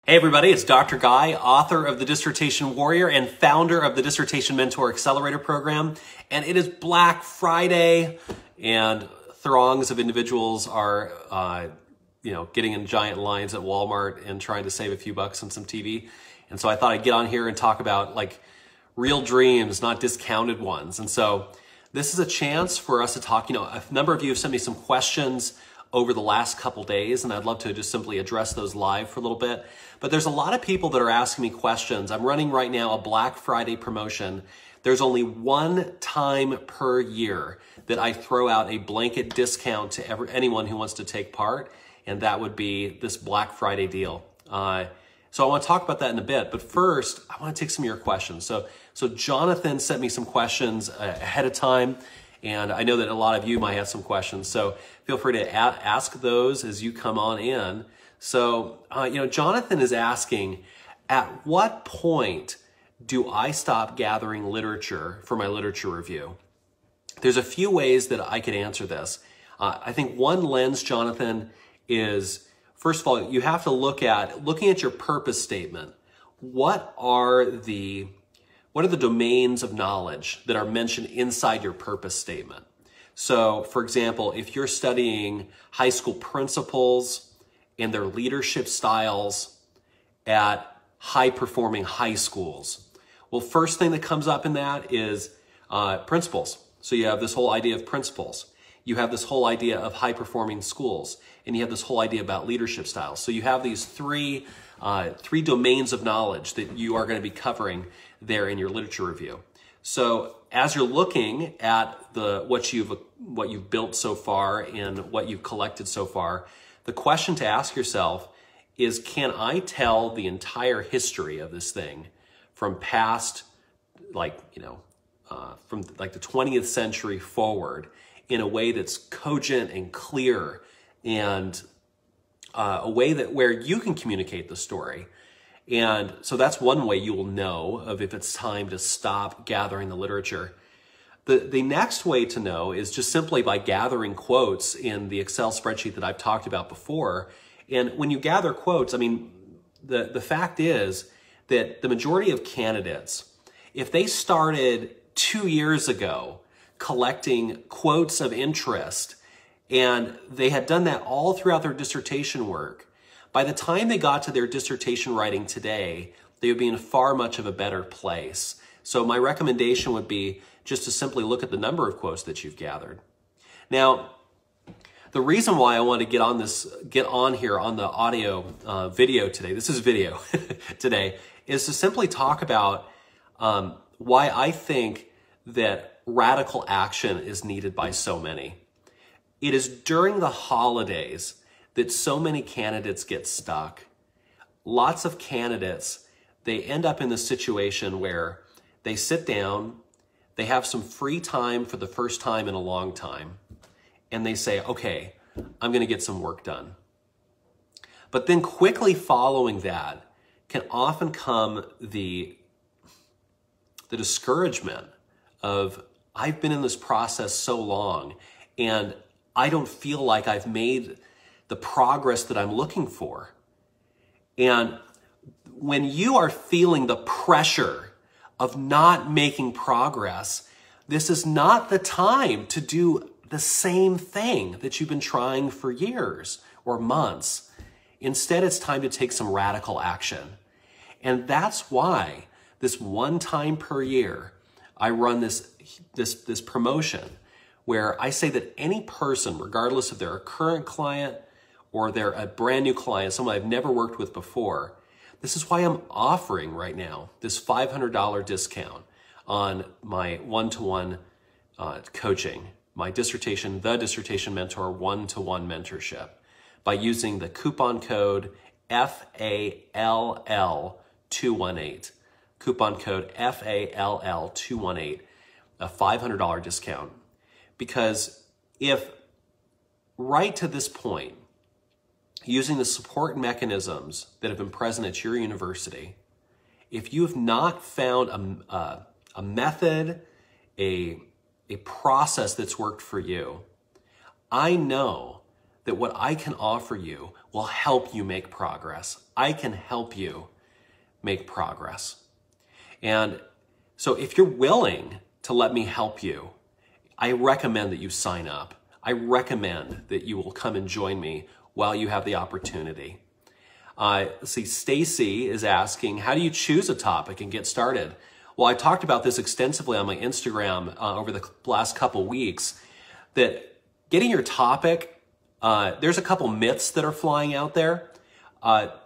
Hey everybody, it's Dr. Guy, author of the Dissertation Warrior and founder of the Dissertation Mentor Accelerator Program. And it is Black Friday, and throngs of individuals are, getting in giant lines at Walmart and trying to save a few bucks on some TV. And so I thought I'd get on here and talk about like real dreams, not discounted ones. And so this is a chance for us to talk. A number of you have sent me some questions over the last couple days, and I'd love to just simply address those live for a little bit. But there's a lot of people that are asking me questions. I'm running right now a Black Friday promotion. There's only one time per year that I throw out a blanket discount to anyone who wants to take part, and that would be this Black Friday deal. So I want to talk about that in a bit, but first I want to take some of your questions. So Jonathan sent me some questions ahead of time, and I know that a lot of you might have some questions, so feel free to ask those as you come on in. So, Jonathan is asking, at what point do I stop gathering literature for my literature review? There's a few ways that I could answer this. I think one lens, Jonathan, is, first of all, you have to looking at your purpose statement. What are the domains of knowledge that are mentioned inside your purpose statement? So, for example, if you're studying high school principals and their leadership styles at high-performing high schools, well, first thing that comes up in that is principles. So you have this whole idea of principles. You have this whole idea of high-performing schools, and you have this whole idea about leadership styles. So you have these three domains of knowledge that you are going to be covering there in your literature review. So as you're looking at what you've built so far and what you've collected so far, the question to ask yourself is, can I tell the entire history of this thing from past, from the 20th century forward in a way that's cogent and clear, and a way where you can communicate the story? And so that's one way you will know of if it's time to stop gathering the literature. The next way to know is just simply by gathering quotes in the Excel spreadsheet that I've talked about before. And when you gather quotes, the fact is that the majority of candidates, if they started 2 years ago collecting quotes of interest, and they had done that all throughout their dissertation work, by the time they got to their dissertation writing today, they would be in far much of a better place. So my recommendation would be just to simply look at the number of quotes that you've gathered. Now, the reason why I want to get on here on the audio video today, this is video today, is to simply talk about why I think that radical action is needed by so many. It is during the holidays that so many candidates get stuck. Lots of candidates, they end up in the situation where they sit down, they have some free time for the first time in a long time, and they say, okay, I'm going to get some work done. But then quickly following that can often come the discouragement of, I've been in this process so long, and I don't feel like I've made the progress that I'm looking for. And when you are feeling the pressure of not making progress, this is not the time to do the same thing that you've been trying for years or months. Instead, it's time to take some radical action. And that's why this one time per year, I run this promotion where I say that any person, regardless if they're a current client or they're a brand new client, someone I've never worked with before, this is why I'm offering right now this $500 discount on my one-to-one coaching, my the Dissertation Mentor one-to-one mentorship, by using the coupon code FALL218. Coupon code FALL218, a $500 discount. Because if right to this point, using the support mechanisms that have been present at your university, if you have not found a method, a process that's worked for you, I know that what I can offer you will help you make progress. I can help you make progress. And so if you're willing to let me help you, I recommend that you sign up. I recommend that you will come and join me while you have the opportunity. See, Stacy is asking, how do you choose a topic and get started? Well, I talked about this extensively on my Instagram over the last couple weeks, that getting your topic, there's a couple myths that are flying out there.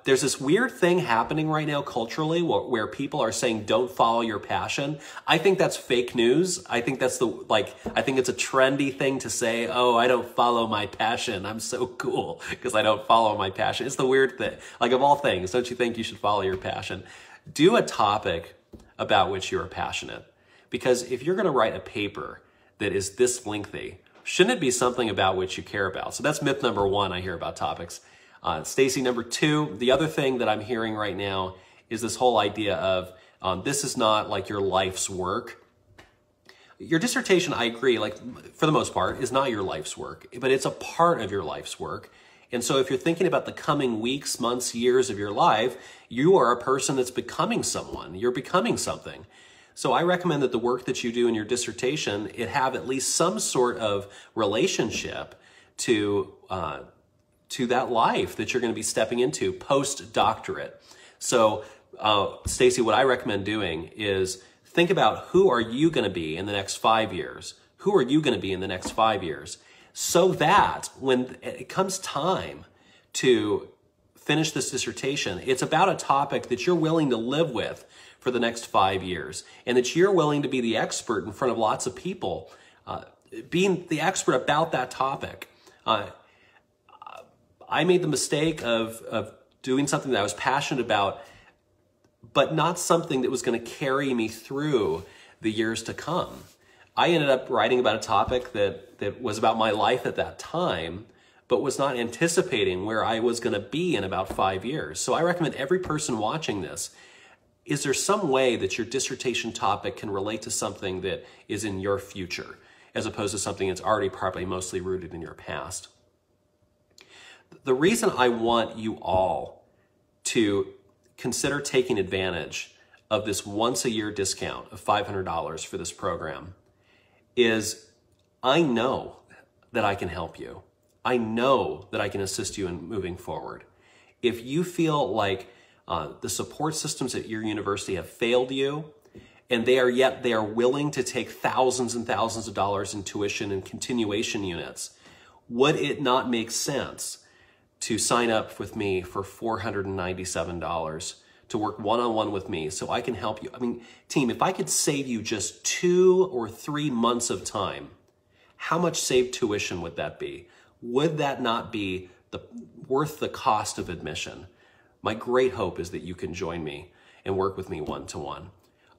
There's this weird thing happening right now culturally where people are saying, don't follow your passion. I think that's fake news. I think that's I think it's a trendy thing to say, oh, I don't follow my passion. I'm so cool because I don't follow my passion. It's the weird thing. Like, of all things, don't you think you should follow your passion? Do a topic about which you are passionate. Because if you're going to write a paper that is this lengthy, shouldn't it be something about which you care about? So that's myth number one I hear about topics. Stacy, number two, the other thing that I'm hearing right now is this whole idea of this is not like your life's work. Your dissertation, I agree, like for the most part, is not your life's work, but it's a part of your life's work. And so if you're thinking about the coming weeks, months, years of your life, you are a person that's becoming someone. You're becoming something. So I recommend that the work that you do in your dissertation, it have at least some sort of relationship to that life that you're going to be stepping into post-doctorate. So Stacy, what I recommend doing is think about, who are you going to be in the next 5 years? Who are you going to be in the next 5 years? So that when it comes time to finish this dissertation, it's about a topic that you're willing to live with for the next 5 years, and that you're willing to be the expert in front of lots of people, being the expert about that topic. I made the mistake of doing something that I was passionate about, but not something that was going to carry me through the years to come. I ended up writing about a topic that was about my life at that time, but was not anticipating where I was going to be in about 5 years. So I recommend every person watching this, is there some way that your dissertation topic can relate to something that is in your future, as opposed to something that's already probably mostly rooted in your past? The reason I want you all to consider taking advantage of this once-a-year discount of $500 for this program is I know that I can help you. I know that I can assist you in moving forward. If you feel like the support systems at your university have failed you, and they are willing to take thousands and thousands of dollars in tuition and continuation units, would it not make sense to sign up with me for $497 to work one-on-one with me so I can help you? I mean, team, if I could save you just 2 or 3 months of time, how much saved tuition would that be? Would that not be worth the cost of admission? My great hope is that you can join me and work with me one-to-one.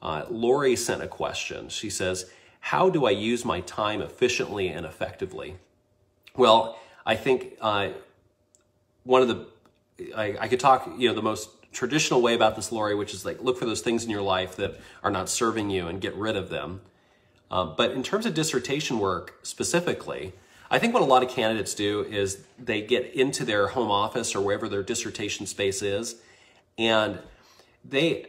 Lori sent a question. She says, how do I use my time efficiently and effectively? Well, I think I could talk, the most traditional way about this, Lori, which is like, look for those things in your life that are not serving you and get rid of them. But in terms of dissertation work specifically, I think what a lot of candidates do is they get into their home office or wherever their dissertation space is, and they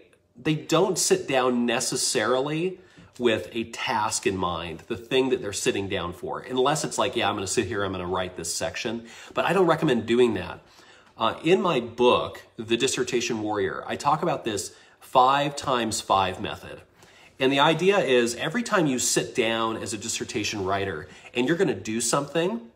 don't sit down necessarily with a task in mind, the thing that they're sitting down for, unless it's like, yeah, I'm going to sit here, I'm going to write this section. But I don't recommend doing that. In my book, The Dissertation Warrior, I talk about this 5x5 method. And the idea is every time you sit down as a dissertation writer and you're going to do something,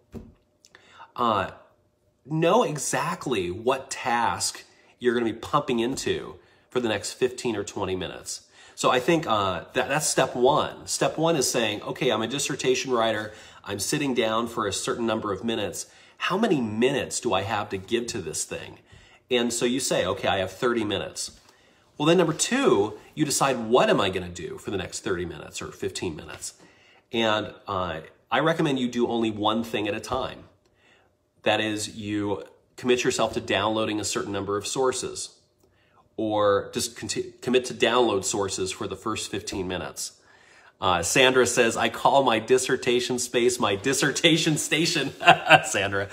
know exactly what task you're going to be pumping into for the next 15 or 20 minutes. So I think that's step one. Step one is saying, okay, I'm a dissertation writer. I'm sitting down for a certain number of minutes. How many minutes do I have to give to this thing? And so you say, okay, I have 30 minutes. Well, then number two, you decide, what am I going to do for the next 30 minutes or 15 minutes? And I recommend you do only one thing at a time. That is, you commit yourself to downloading a certain number of sources, or just commit to download sources for the first 15 minutes. Sandra says, I call my dissertation space my dissertation station. Sandra.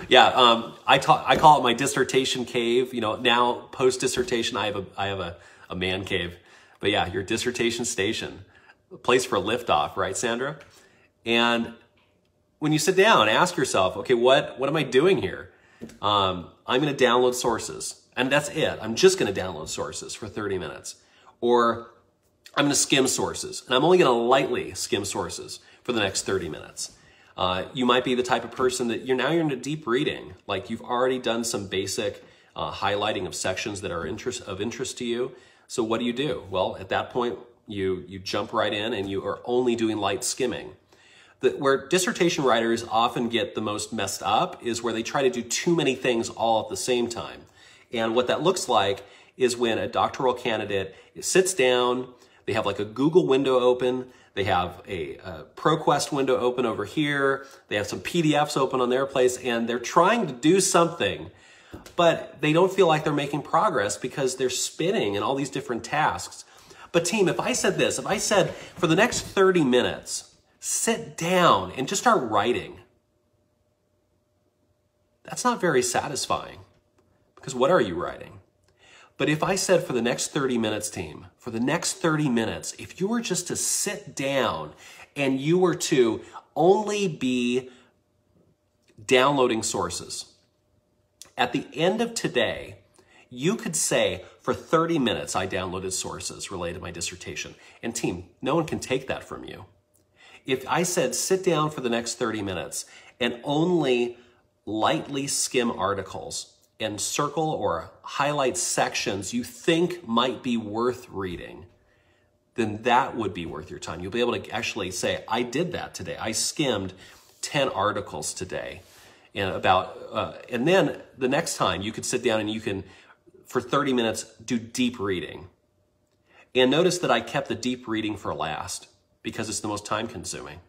Yeah, I call it my dissertation cave. You know, now post-dissertation, I have a man cave. But yeah, your dissertation station, a place for liftoff, right, Sandra? And when you sit down, ask yourself, okay, what am I doing here? I'm going to download sources, and that's it. I'm just going to download sources for 30 minutes. Or I'm going to skim sources, and I'm only going to lightly skim sources for the next 30 minutes. You might be the type of person that you're into deep reading, like you've already done some basic highlighting of sections that are of interest to you. So what do? Well, at that point, you jump right in and you are only doing light skimming. Where dissertation writers often get the most messed up is where they try to do too many things all at the same time. And what that looks like is when a doctoral candidate sits down, they have like a Google window open, they have a ProQuest window open over here, they have some PDFs open on their place, and they're trying to do something, but they don't feel like they're making progress because they're spinning in all these different tasks. But team, if I said this, if I said for the next 30 minutes, sit down and just start writing, that's not very satisfying, because what are you writing? But if I said for the next 30 minutes, team, for the next 30 minutes, if you were just to sit down and you were to only be downloading sources, at the end of today, you could say, for 30 minutes, I downloaded sources related to my dissertation. And team, no one can take that from you. If I said, sit down for the next 30 minutes and only lightly skim articles and circle or highlight sections you think might be worth reading, then that would be worth your time. You'll be able to actually say, I did that today. I skimmed 10 articles today. And then the next time you could sit down and you can, for 30 minutes, do deep reading. And notice that I kept the deep reading for last because it's the most time consuming.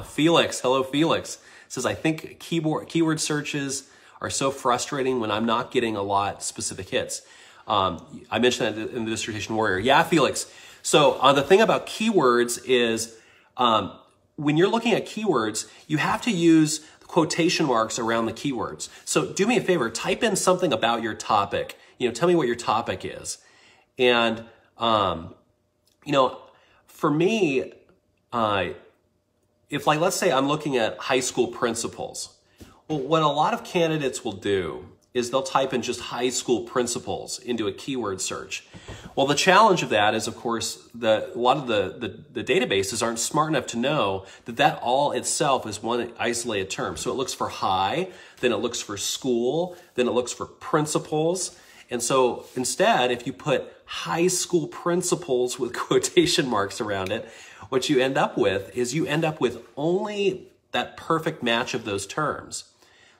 Felix, hello Felix, says, I think keyword searches are so frustrating when I'm not getting a lot specific hits. I mentioned that in the Dissertation Warrior. Yeah, Felix. So the thing about keywords is when you're looking at keywords, you have to use quotation marks around the keywords. So do me a favor, type in something about your topic. You know, tell me what your topic is. And, you know, for me, if like, let's say I'm looking at high school principals, well, what a lot of candidates will do is they'll type in just high school principals into a keyword search. Well, the challenge of that is, of course, a lot of the databases aren't smart enough to know that all itself is one isolated term. So it looks for high, then it looks for school, then it looks for principals. And so instead, if you put high school principals with quotation marks around it, what you end up with is you end up with only that perfect match of those terms.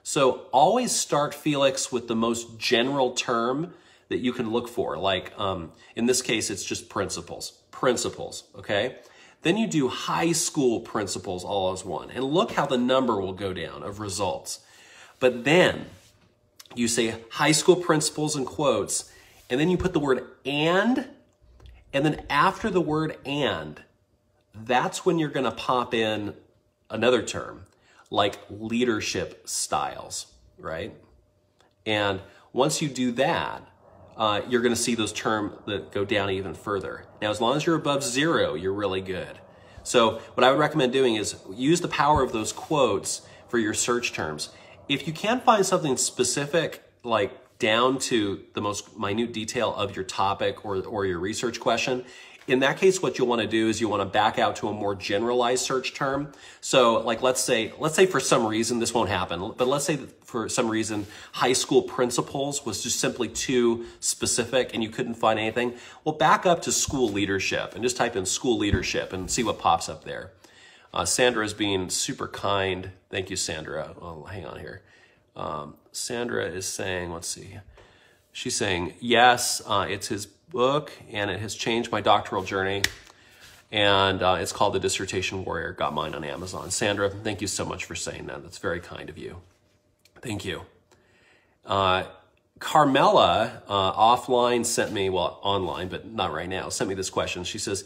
So always start, Felix, with the most general term that you can look for. Like in this case, it's just principals, okay? Then you do high school principals all as one. And look how the number will go down of results. But then you say high school principals in quotes, and then you put the word and then after the word and, that's when you're going to pop in another term, like leadership styles, right? And once you do that, you're going to see those terms that go down even further. Now, as long as you're above 0, you're really good. So what I would recommend doing is use the power of those quotes for your search terms. If you can't find something specific, like down to the most minute detail of your topic or your research question, in that case, what you'll want to do is you want to back out to a more generalized search term. So like, let's say for some reason, this won't happen, but let's say that for some reason, high school principals was just simply too specific and you couldn't find anything. Well, back up to school leadership and just type in school leadership and see what pops up there. Sandra is being super kind. Thank you, Sandra. Oh, hang on here. Sandra is saying, let's see. She's saying, yes, it's his book and it has changed my doctoral journey. And it's called The Dissertation Warrior. Got mine on Amazon. Sandra, thank you so much for saying that. That's very kind of you. Thank you. Carmela offline sent me, well, online, but not right now, sent me this question. She says,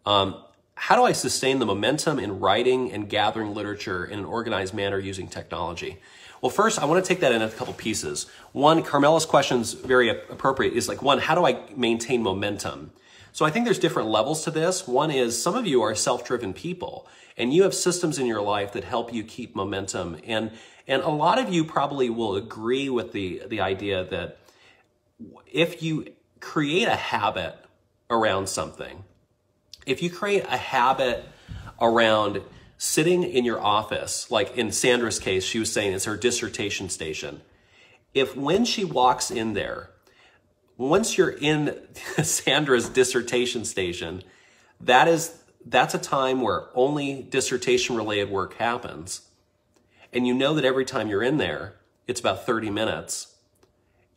How do I sustain the momentum in writing and gathering literature in an organized manner using technology? Well, first, I want to take that in a couple pieces. One, Carmela's question's very appropriate, is like, one, how do I maintain momentum? So I think there's different levels to this. One is some of you are self-driven people, and you have systems in your life that help you keep momentum. And a lot of you probably will agree with the idea that if you create a habit around something, if you create a habit around sitting in your office, like in Sandra's case, she was saying it's her dissertation station. If when she walks in there, once you're in Sandra's dissertation station, that's a time where only dissertation-related work happens. And you know that every time you're in there, it's about 30 minutes.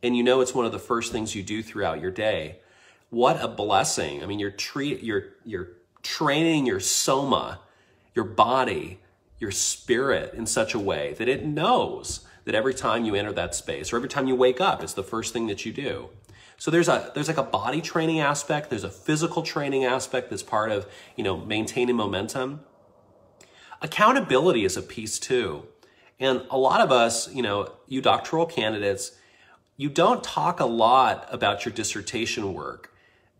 And you know it's one of the first things you do throughout your day. What a blessing. I mean, you're training your soma, your body, your spirit in such a way that it knows that every time you enter that space or every time you wake up, it's the first thing that you do. So there's like a body training aspect, there's a physical training aspect that's part of, maintaining momentum. Accountability is a piece too. And a lot of us, you doctoral candidates, you don't talk a lot about your dissertation work.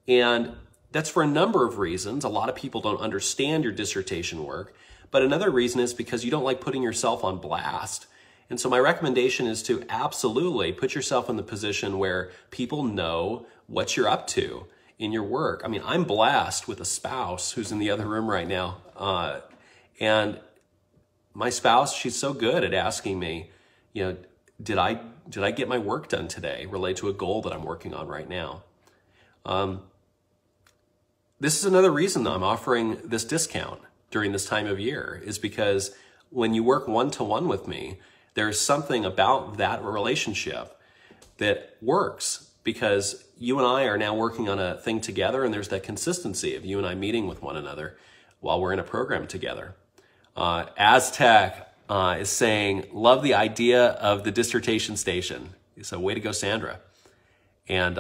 And that's for a number of reasons. A lot of people don't understand your dissertation work, but another reason is because you don't like putting yourself on blast. And so my recommendation is to absolutely put yourself in the position where people know what you're up to in your work. I mean, I'm blessed with a spouse who's in the other room right now. And my spouse, she's so good at asking me, did I get my work done today related to a goal that I'm working on right now? This is another reason I'm offering this discount during this time of year, is because when you work one-to-one with me, there's something about that relationship that works, because you and I are now working on a thing together, and there's that consistency of you and I meeting with one another while we're in a program together. Aztec is saying, love the idea of the dissertation station. So way to go, Sandra. And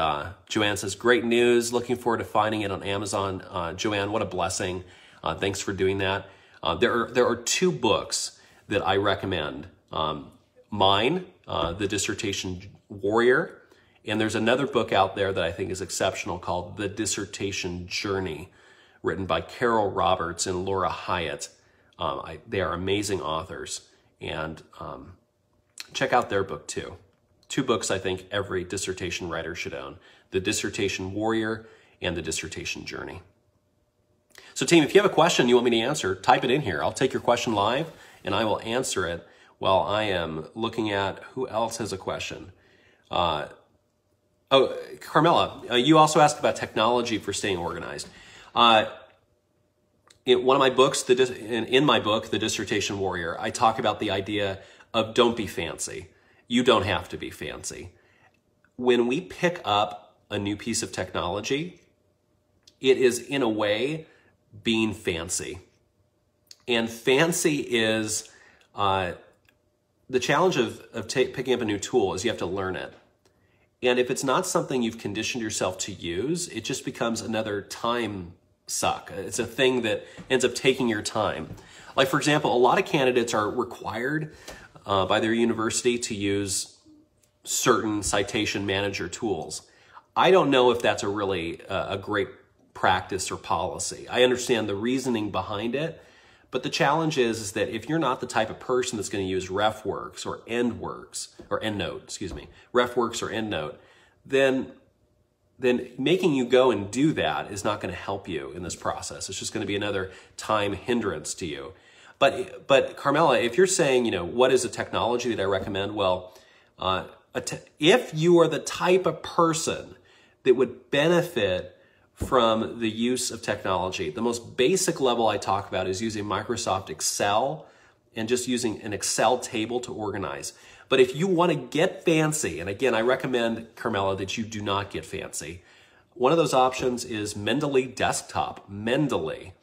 Joanne says, great news. Looking forward to finding it on Amazon. Joanne, what a blessing. Thanks for doing that. There are two books that I recommend. Mine, The Dissertation Warrior, and there's another book out there that I think is exceptional called The Dissertation Journey, written by Carol Roberts and Laura Hyatt. They are amazing authors, and check out their book too. Two books I think every dissertation writer should own: The Dissertation Warrior and The Dissertation Journey. So team, if you have a question you want me to answer, type it in here. I'll take your question live and I will answer it while I am looking at who else has a question. Oh, Carmela, you also asked about technology for staying organized. In one of my books, in my book, The Dissertation Warrior, I talk about the idea of don't be fancy. You don't have to be fancy. When we pick up a new piece of technology, it is in a way being fancy. And fancy is, the challenge of picking up a new tool is you have to learn it. And if it's not something you've conditioned yourself to use, it just becomes another time suck. It's a thing that ends up taking your time. Like, for example, a lot of candidates are required by their university to use certain citation manager tools. I don't know if that's a great practice or policy. I understand the reasoning behind it, but the challenge is that if you're not the type of person that's going to use RefWorks or EndNote, RefWorks or EndNote, then making you go and do that is not going to help you in this process. It's just going to be another time hindrance to you. But Carmela, if you're saying, what is a technology that I recommend? Well, if you are the type of person that would benefit from the use of technology, the most basic level I talk about is using Microsoft Excel and just using an Excel table to organize. But if you want to get fancy, and again, I recommend, Carmela, that you do not get fancy, one of those options is Mendeley Desktop, Mendeley.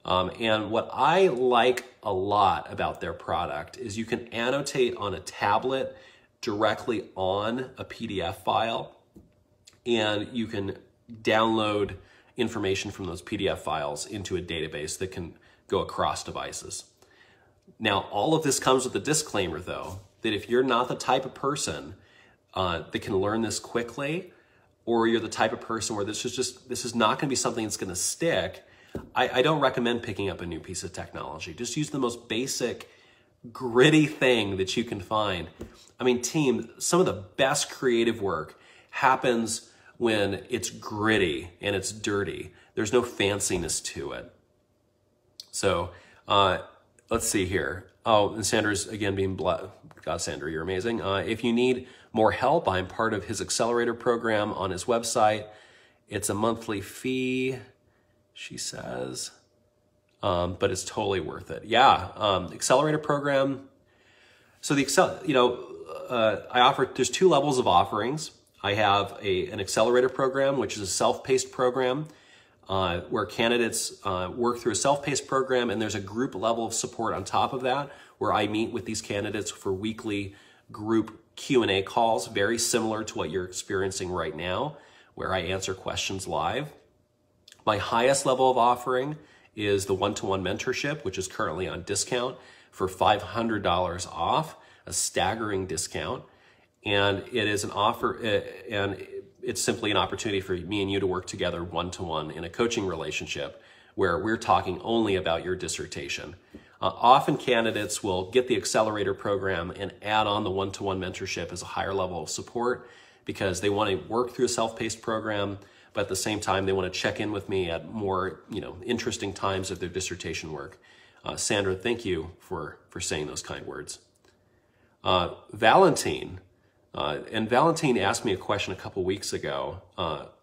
And what I like a lot about their product is you can annotate on a tablet directly on a PDF file, and you can download information from those PDF files into a database that can go across devices. Now, all of this comes with a disclaimer, though, that if you're not the type of person that can learn this quickly, or you're the type of person where this is not going to be something that's going to stick, I don't recommend picking up a new piece of technology. Just use the most basic, gritty thing that you can find. I mean, team, some of the best creative work happens when it's gritty and it's dirty. There's no fanciness to it. So let's see here. Oh, and Sandra's again being blessed. God, Sandra, you're amazing. If you need more help, I'm part of his accelerator program on his website. It's a monthly fee, she says, but it's totally worth it. Yeah, accelerator program. So the I offer, there's 2 levels of offerings. I have an accelerator program, which is a self-paced program where candidates work through a self-paced program, and there's a group level of support on top of that where I meet with these candidates for weekly group Q&A calls, very similar to what you're experiencing right now, where I answer questions live. My highest level of offering is the one-to-one mentorship, which is currently on discount for $500 off, a staggering discount. And it is an offer, and it's simply an opportunity for me and you to work together one-to-one in a coaching relationship where we're talking only about your dissertation. Often candidates will get the accelerator program and add on the one-to-one mentorship as a higher level of support because they want to work through a self-paced program, but at the same time they want to check in with me at more interesting times of their dissertation work. Sandra, thank you for saying those kind words. Valentine. And Valentine asked me a question a couple weeks ago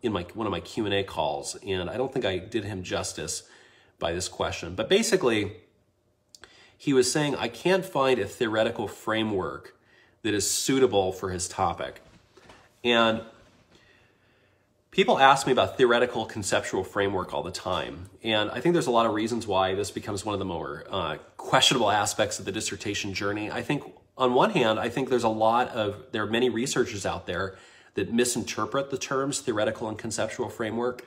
in one of my Q&A calls, and I don't think I did him justice by this question. But basically, he was saying, I can't find a theoretical framework that is suitable for his topic. And people ask me about theoretical conceptual framework all the time. And I think there's a lot of reasons why this becomes one of the more questionable aspects of the dissertation journey. I think on one hand, I think there are many researchers out there that misinterpret the terms theoretical and conceptual framework.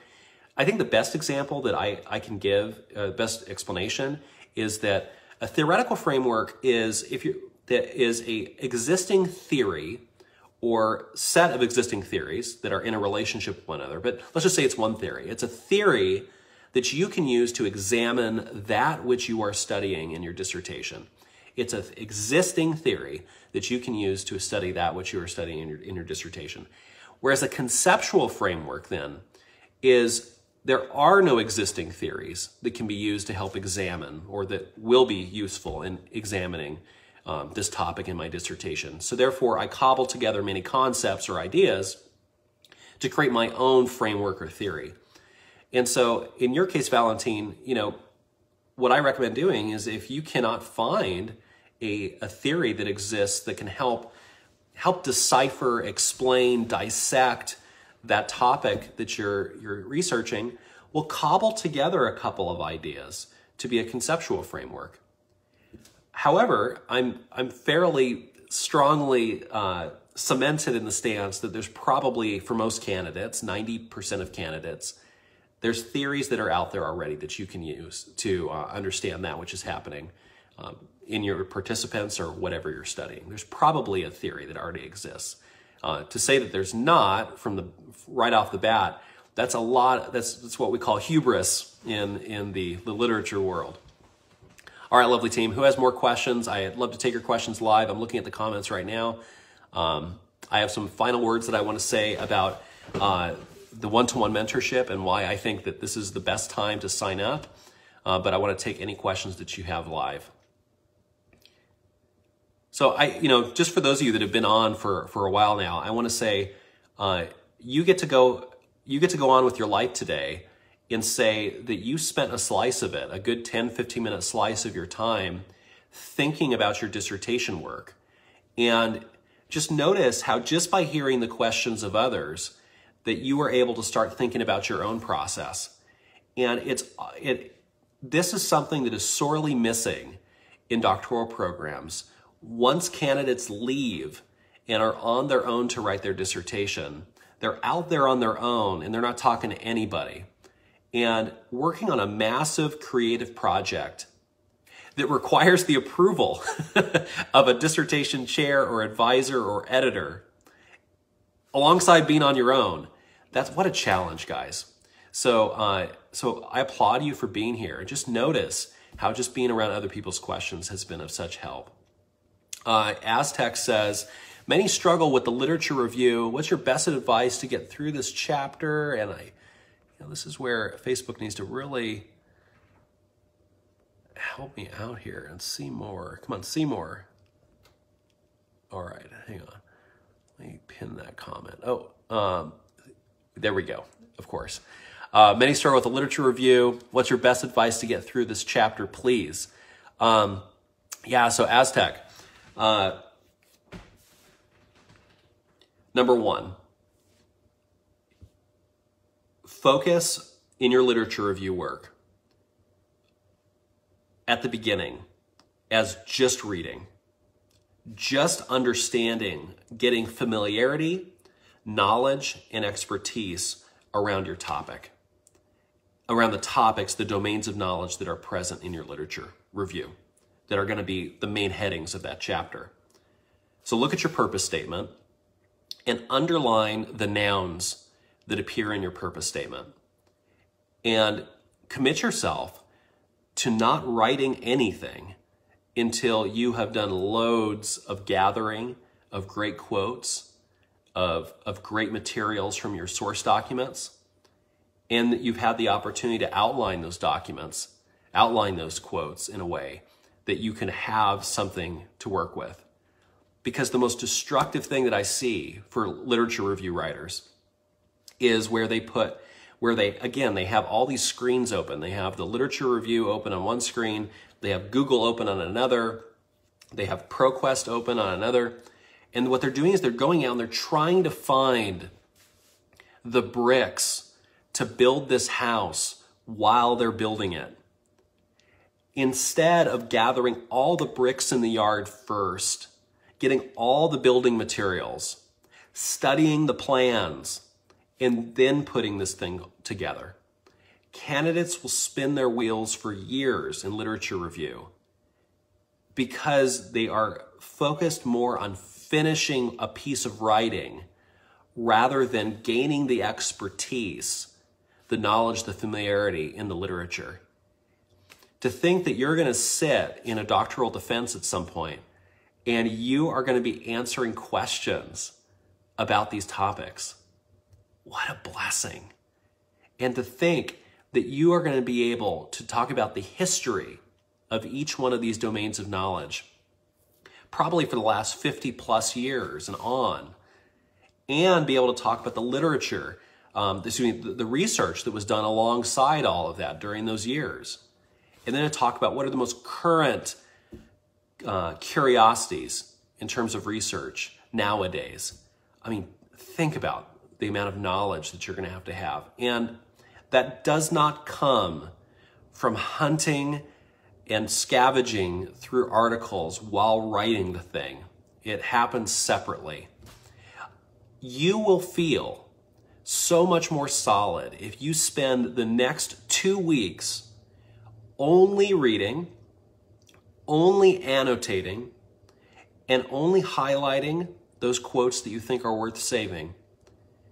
I think the best example that I can give, best explanation, is that a theoretical framework is a existing theory or set of existing theories that are in a relationship with one another. But let's just say it's one theory. It's a theory that you can use to examine that which you are studying in your dissertation. It's an existing theory that you can use to study that which you are studying in your dissertation. Whereas a conceptual framework then is there are no existing theories that can be used to help examine or that will be useful in examining this topic in my dissertation. So therefore, I cobble together many concepts or ideas to create my own framework or theory. And so in your case, Valentine, what I recommend doing is if you cannot find a theory that exists that can help decipher, explain, dissect that topic that you're researching, we'll cobble together a couple of ideas to be a conceptual framework. However, I'm fairly strongly cemented in the stance that there's probably, for most candidates, 90% of candidates, there's theories that are out there already that you can use to understand that which is happening in your participants or whatever you're studying. There's probably a theory that already exists. To say that there's not right off the bat, that's what we call hubris in the literature world. All right, lovely team. Who has more questions? I'd love to take your questions live. I'm looking at the comments right now. I have some final words that I want to say about the one-to-one mentorship and why I think that this is the best time to sign up. But I want to take any questions that you have live. So just for those of you that have been on for a while now, I want to say you get to go on with your life today and say that you spent a slice of it, a good 10, 15-minute slice of your time thinking about your dissertation work. And just notice how just by hearing the questions of others that you were able to start thinking about your own process. And this is something that is sorely missing in doctoral programs. Once candidates leave and are on their own to write their dissertation, they're out there on their own and they're not talking to anybody. and working on a massive creative project that requires the approval of a dissertation chair or advisor or editor, alongside being on your own. What a challenge, guys. So I applaud you for being here. Just notice how just being around other people's questions has been of such help. Aztec says, many struggle with the literature review. What's your best advice to get through this chapter? And this is where Facebook needs to really help me out here and see more. Come on, see more. All right, hang on. Let me pin that comment. Oh, there we go, of course. Many struggle with the literature review. What's your best advice to get through this chapter, please? Yeah, so Aztec. Number one, focus in your literature review work at the beginning as just reading, just understanding, getting familiarity, knowledge, and expertise around your topic, around the topics, the domains of knowledge that are present in your literature review, that are going to be the main headings of that chapter. So look at your purpose statement and underline the nouns that appear in your purpose statement. And commit yourself to not writing anything until you have done loads of gathering of great quotes, of great materials from your source documents, and that you've had the opportunity to outline those documents, outline those quotes in a way that you can have something to work with. Because the most destructive thing that I see for literature review writers is where they have all these screens open. They have the literature review open on one screen, they have Google open on another, they have ProQuest open on another, and what they're doing is they're going out and they're trying to find the bricks to build this house while they're building it, instead of gathering all the bricks in the yard first, getting all the building materials, studying the plans, and then putting this thing together. Candidates will spin their wheels for years in literature review because they are focused more on finishing a piece of writing rather than gaining the expertise, the knowledge, the familiarity in the literature. To think that you're going to sit in a doctoral defense at some point and you are going to be answering questions about these topics. What a blessing. And to think that you are going to be able to talk about the history of each one of these domains of knowledge, probably for the last 50 plus years and on, and be able to talk about the literature, the research that was done alongside all of that during those years. And then to talk about what are the most current curiosities in terms of research nowadays. I mean, think about the amount of knowledge that you're going to have. And that does not come from hunting and scavenging through articles while writing the thing. It happens separately. You will feel so much more solid if you spend the next 2 weeks only reading, only annotating, and only highlighting those quotes that you think are worth saving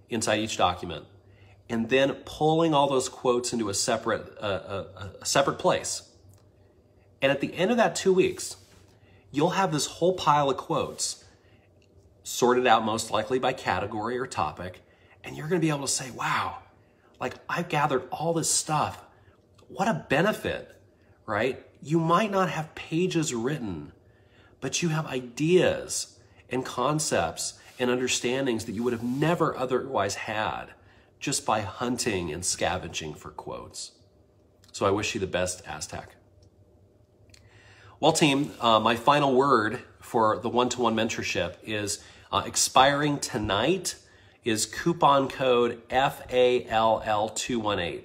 inside each document, and then pulling all those quotes into a separate place. And at the end of that 2 weeks, you'll have this whole pile of quotes sorted out most likely by category or topic, and you're going to be able to say, wow, like I've gathered all this stuff. What a benefit, right? You might not have pages written, but you have ideas and concepts and understandings that you would have never otherwise had just by hunting and scavenging for quotes. So I wish you the best, Aztec. Well, team, my final word for the one-to-one mentorship is expiring tonight is coupon code FALL218.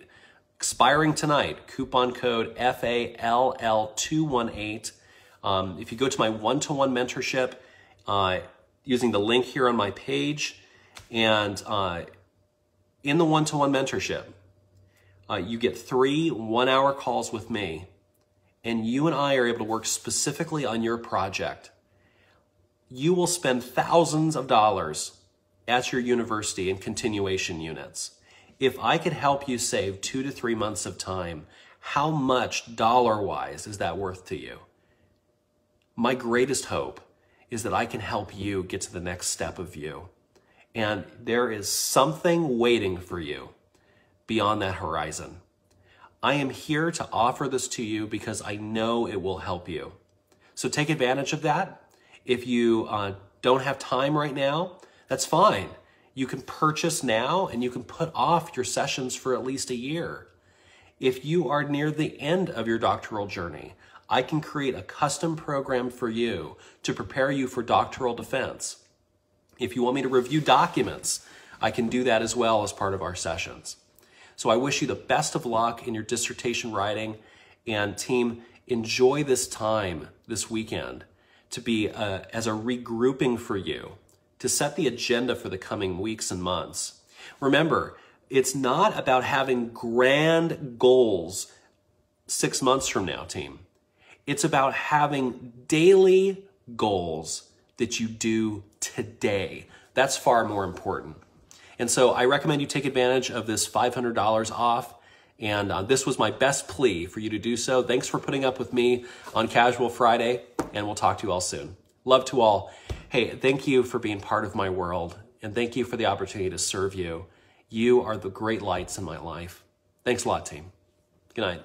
Expiring tonight, coupon code FALL218. If you go to my one-to-one mentorship, using the link here on my page, and in the one-to-one mentorship, You get 3 one-hour calls with me, and you and I are able to work specifically on your project. You will spend thousands of dollars at your university in continuation units. If I could help you save 2 to 3 months of time, how much dollar-wise is that worth to you? My greatest hope is that I can help you get to the next step of you. And there is something waiting for you beyond that horizon. I am here to offer this to you because I know it will help you. So take advantage of that. If you don't have time right now, that's fine. You can purchase now and you can put off your sessions for at least a year. If you are near the end of your doctoral journey, I can create a custom program for you to prepare you for doctoral defense. If you want me to review documents, I can do that as well as part of our sessions. So I wish you the best of luck in your dissertation writing, and team, enjoy this time this weekend to be as a regrouping for you to set the agenda for the coming weeks and months. Remember, it's not about having grand goals 6 months from now, team. It's about having daily goals that you do today. That's far more important. And so I recommend you take advantage of this $500 off. And this was my best plea for you to do so. Thanks for putting up with me on Casual Friday, and we'll talk to you all soon. Love to all. Hey, thank you for being part of my world, and thank you for the opportunity to serve you. You are the great lights in my life. Thanks a lot, team. Good night.